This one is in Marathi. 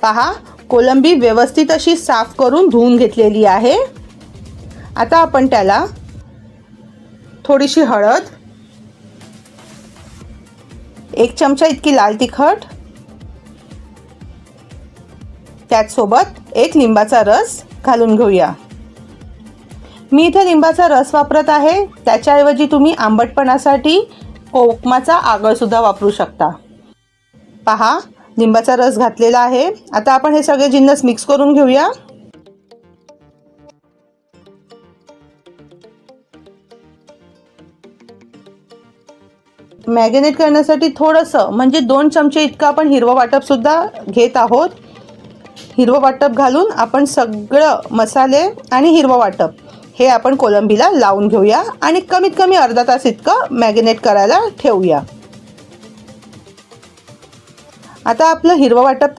पहा, कोलंबी व्यवस्थित अशी साफ करून धुवून घेतलेली आहे। आता आपण त्याला थोडीशी हळद, 1 चमचा इतकी लाल तिखट, त्याचसोबत 1 लिंबाचा रस घालून घेऊया। मी इथे लिंबाचा रस वापरत आहे, त्याच्याऐवजी तुम्ही आंबटपणासाठी कोकमाचा आगळ सुद्धा वापरू शकता। पहा, लिंबाचा रस घातलेला आहे। आता आपण हे सगळे जिन्नस मिक्स करून घेऊया। मॅरिनेट करण्यासाठी थोडंसं म्हणजे 2 चमचे इतकं आपण हिरवं वाटप सुद्धा घेत आहोत। हिरवं वाटप घालून आपण सगळं मसाले आणि हिरवं वाटप हे आपण कोलंबीला लावून घेऊया आणि कमीत कमी अर्धा तास इतकं मॅरिनेट करायला ठेवूया। आता आपलं हिरवं वाटप